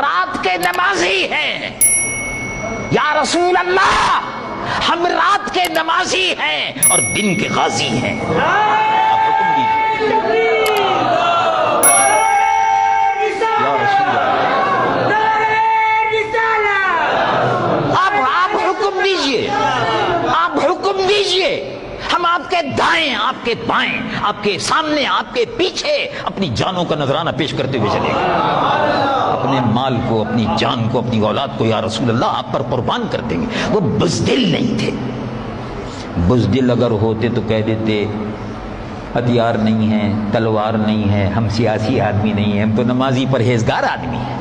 رات کے نمازی ہیں یا رسول اللہ، ہم رات کے نمازی ہیں اور دن کے غازی ہیں. آپ حکم دیجئے، آپ حکم دیجئے. ہم آپ کے دائیں، آپ کے بائیں، آپ کے سامنے، آپ کے پیچھے اپنی جانوں کا نذرانہ پیش کرتے ہوئے چلے گئے. اپنے مال کو، اپنی جان کو، اپنی اولاد کو یا رسول اللہ آپ پر قربان کر دیں گے. وہ بزدل نہیں تھے. بزدل اگر ہوتے تو کہہ دیتے ہتھیار نہیں ہے، تلوار نہیں ہے، ہم سیاسی آدمی نہیں ہیں، ہم تو نمازی پرہیزگار آدمی ہیں.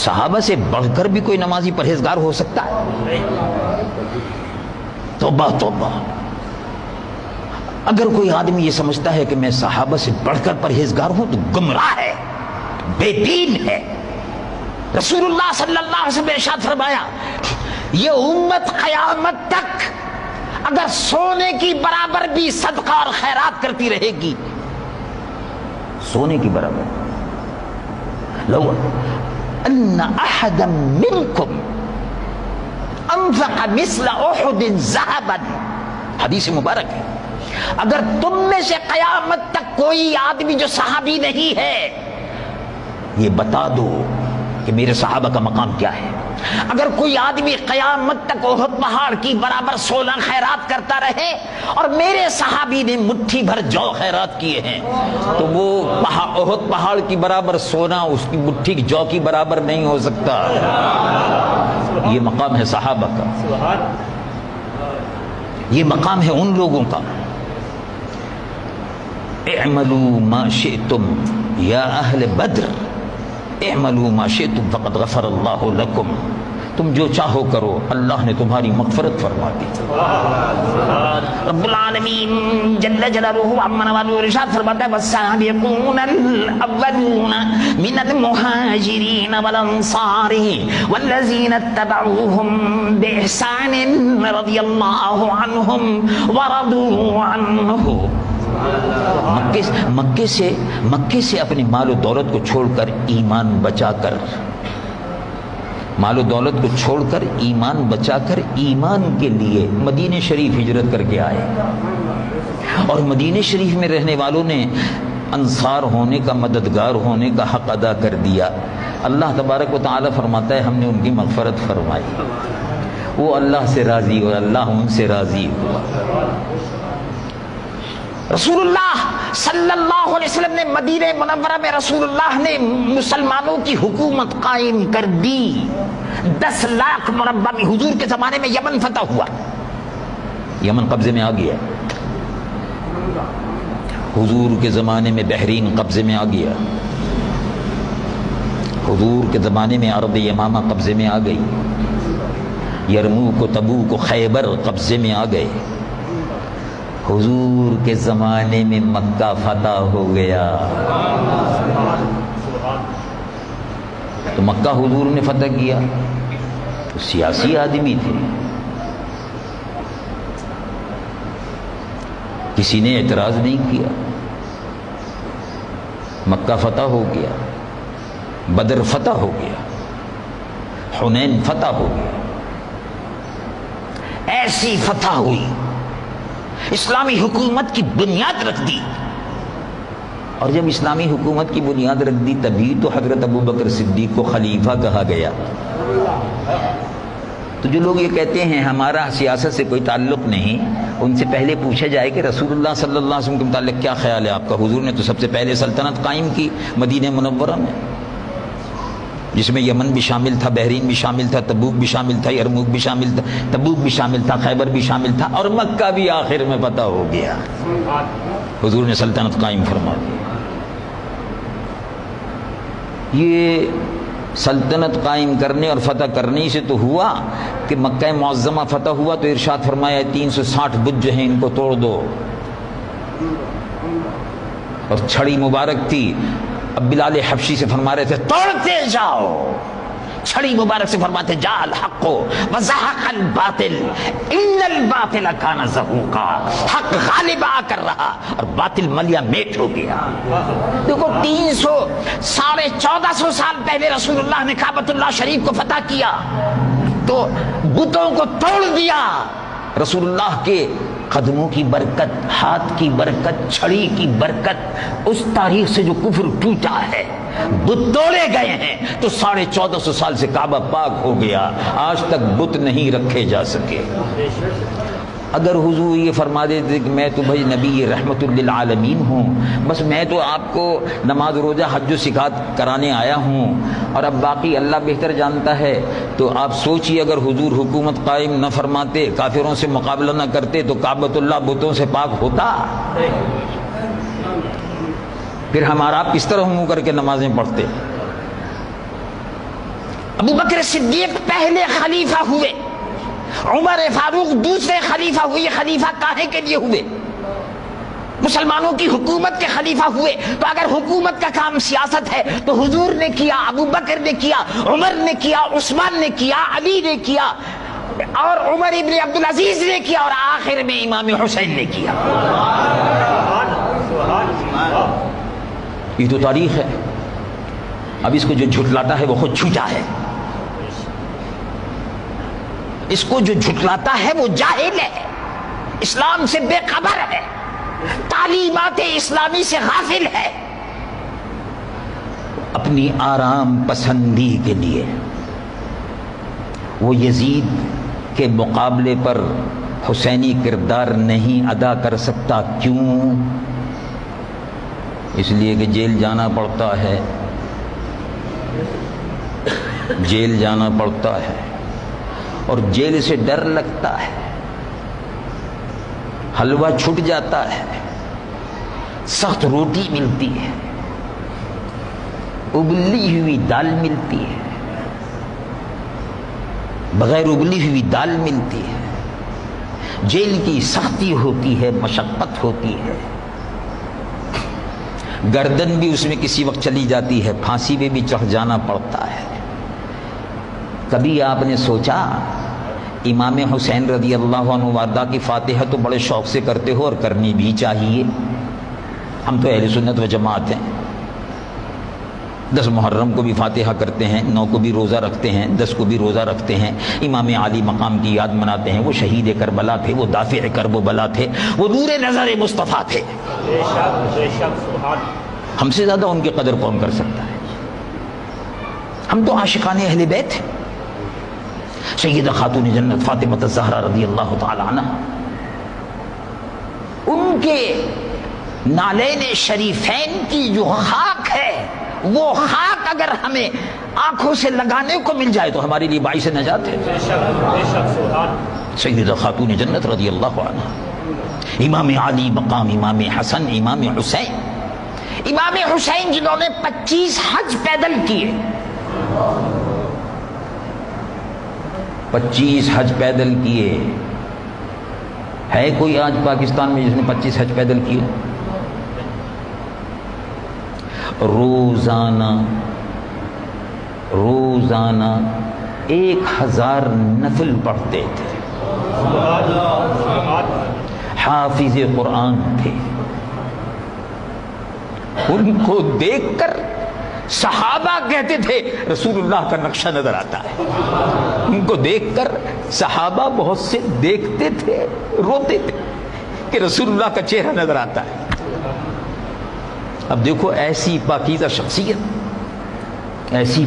صحابہ سے بڑھ کر بھی کوئی نمازی پرہیزگار ہو سکتا ہے؟ توبہ توبہ. اگر کوئی آدمی یہ سمجھتا ہے کہ میں صحابہ سے بڑھ کر پرہیزگار ہوں تو گمراہ ہے، بے دین ہے. رسول اللہ صلی اللہ علیہ وسلم نے ارشاد فرمایا یہ امت قیامت تک اگر سونے کی برابر بھی صدقہ اور خیرات کرتی رہے گی، سونے کی برابر، لو ان احدا منکم انفق مثل احد ذهبا، حدیث مبارک ہے، اگر تم میں سے قیامت تک کوئی آدمی جو صحابی نہیں ہے، یہ بتا دو کہ میرے صحابہ کا مقام کیا ہے. اگر کوئی آدمی قیامت تک احد پہاڑ کی برابر سونا خیرات کرتا رہے اور میرے صحابی نے مٹھی بھر جو خیرات کیے ہیں تو وہ احد پہاڑ کی برابر سونا اس کی مٹھی جو کی برابر نہیں ہو سکتا. یہ مقام ہے صحابہ کا، یہ مقام ہے ان لوگوں کا. اعملوا ما شئتم یا اہل بدر اعملوا ما شئتم فقد غفر اللہ لکم. تم جو چاہو کرو، اللہ نے تمہاری مغفرت فرما دی. رب العالمین جل جلالہ عما نوالہ ارشاد فرماتا ہے والسابقون الاولون من المہاجرین والانصار والذین اتبعوهم باحسان رضی اللہ عنہم ورضوا عنہ. مکے سے اپنے مال و دولت کو چھوڑ کر ایمان بچا کر، مال و دولت کو چھوڑ کر ایمان بچا کر ایمان کے لیے مدینہ شریف ہجرت کر کے آئے، اور مدینہ شریف میں رہنے والوں نے انصار ہونے کا، مددگار ہونے کا حق ادا کر دیا. اللہ تبارک و تعالی فرماتا ہے ہم نے ان کی مغفرت فرمائی. وہ اللہ سے راضی اور اللہ ان سے راضی ہوا. رسول اللہ صلی اللہ علیہ وسلم نے مدینہ منورہ میں رسول اللہ نے مسلمانوں کی حکومت قائم کر دی. 10 لاکھ مربع میں حضور کے زمانے میں یمن فتح ہوا، یمن قبضے میں آ گیا. حضور کے زمانے میں بحرین قبضے میں آ گیا. حضور کے زمانے میں عرب یمامہ قبضے میں آ گئی. یرموک و تبوک و خیبر قبضے میں آ گئے. حضور کے زمانے میں مکہ فتح ہو گیا. تو مکہ حضور نے فتح کیا تو سیاسی آدمی تھے، کسی نے اعتراض نہیں کیا. مکہ فتح ہو گیا، بدر فتح ہو گیا، حنین فتح ہو گیا. ایسی فتح ہوئی، اسلامی حکومت کی بنیاد رکھ دی. اور جب اسلامی حکومت کی بنیاد رکھ دی تبھی تو حضرت ابوبکر صدیق کو خلیفہ کہا گیا. تو جو لوگ یہ کہتے ہیں ہمارا سیاست سے کوئی تعلق نہیں، ان سے پہلے پوچھا جائے کہ رسول اللہ صلی اللہ علیہ وسلم کے متعلق کیا خیال ہے آپ کا. حضور نے تو سب سے پہلے سلطنت قائم کی مدینہ منورہ میں، جس میں یمن بھی شامل تھا، بحرین بھی شامل تھا، تبوک بھی شامل تھا، یرموک بھی شامل تھا، تبوک بھی شامل تھا، خیبر بھی شامل تھا، اور مکہ بھی آخر میں فتح ہو گیا. حضور نے سلطنت قائم فرما دی. یہ سلطنت قائم کرنے اور فتح کرنے سے تو ہوا کہ مکہ معظمہ فتح ہوا تو ارشاد فرمایا 360 بت جو ہیں ان کو توڑ دو. اور چھڑی مبارک تھی. اب بلال حبشی سے فرما رہے تھے توڑتے جاؤ. چھڑی مبارک سے فرماتے جاء الحق وزهق الباطل ان الباطل کان زہوقا، حق غالب آ کر رہا اور باطل ملیا میٹ ہو گیا۔ دیکھو 1450 سال پہلے رسول اللہ نے کعبۃ اللہ شریف کو فتح کیا تو بتوں کو توڑ دیا۔ رسول اللہ کے قدموں کی برکت، ہاتھ کی برکت، چھڑی کی برکت، اس تاریخ سے جو کفر ٹوٹا ہے، بت توڑے گئے ہیں تو 1450 سال سے کعبہ پاک ہو گیا، آج تک بت نہیں رکھے جا سکے۔ اگر حضور یہ فرما دیتے کہ میں تو بھائی نبی رحمت للعالمین ہوں، بس میں تو آپ کو نماز روزہ حج و زکات کرانے آیا ہوں اور اب باقی اللہ بہتر جانتا ہے، تو آپ سوچئے اگر حضور حکومت قائم نہ فرماتے، کافروں سے مقابلہ نہ کرتے تو کعبۃ اللہ بتوں سے پاک ہوتا؟ پھر ہمارا آپ کس طرح منہ کر کے نمازیں پڑھتے؟ ابو بکر صدیق پہلے خلیفہ ہوئے، عمر فاروق دوسرے خلیفہ ہوئے۔ خلیفہ کاہے کے لیے ہوئے؟ مسلمانوں کی حکومت کے خلیفہ ہوئے۔ تو اگر حکومت کا کام سیاست ہے تو حضور نے کیا، ابو بکر نے کیا، عمر نے کیا، عثمان نے کیا، علی نے کیا اور عمر ابن عبدالعزیز نے کیا اور آخر میں امام حسین نے کیا۔ یہ تو تاریخ ہے۔ اب اس کو جو جھٹلاتا ہے وہ خود جھوٹا ہے، اس کو جو جھٹلاتا ہے وہ جاہل ہے، اسلام سے بے خبر ہے، تعلیمات اسلامی سے غافل ہے، اپنی آرام پسندی کے لیے وہ یزید کے مقابلے پر حسینی کردار نہیں ادا کر سکتا۔ کیوں؟ اس لیے کہ جیل جانا پڑتا ہے، جیل جانا پڑتا ہے اور جیل سے ڈر لگتا ہے، حلوہ چھٹ جاتا ہے، سخت روٹی ملتی ہے، ابلی ہوئی دال ملتی ہے، بغیر ابلی ہوئی دال ملتی ہے، جیل کی سختی ہوتی ہے، مشقت ہوتی ہے، گردن بھی اس میں کسی وقت چلی جاتی ہے، پھانسی پہ بھی چڑھ جانا پڑتا ہے۔ کبھی آپ نے سوچا امام حسین رضی اللہ عنہ وارضہ کی فاتحہ تو بڑے شوق سے کرتے ہو اور کرنی بھی چاہیے، ہم تو اہل سنت و جماعت ہیں، 10 محرم کو بھی فاتحہ کرتے ہیں، 9 کو بھی روزہ رکھتے ہیں، 10 کو بھی روزہ رکھتے ہیں، امام علی مقام کی یاد مناتے ہیں، وہ شہید کربلا تھے، وہ دافع کرب و بلا تھے، وہ نور نظر مصطفیٰ تھے، ہم سے زیادہ ان کی قدر کون کر سکتا ہے؟ ہم تو عاشقان اہل بیت ہیں۔ سیدہ خاتون جنت فاطمہ الزہرا رضی اللہ تعالی عنہ، ان کے نالین شریفین کی جو خاک ہے، وہ خاک اگر ہمیں آنکھوں سے لگانے کو مل جائے تو ہمارے لیے باعث نجات ہے۔ سیدہ خاتون جنت رضی اللہ عنہ، امام علی مقام امام حسن امام حسین، امام حسین جنہوں نے 25 حج پیدل کیے، 25 حج پیدل کیے، ہے کوئی آج پاکستان میں جس نے 25 حج پیدل کیے؟ روزانہ 1000 نفل پڑھتے تھے، حافظ قرآن تھے، ان کو دیکھ کر صحابہ کہتے تھے رسول اللہ کا نقشہ نظر آتا ہے، ان کو دیکھ کر صحابہ بہت سے دیکھتے تھے، روتے تھے کہ رسول اللہ کا چہرہ نظر آتا ہے۔ اب دیکھو ایسی پاکیزہ شخصیت، ایسی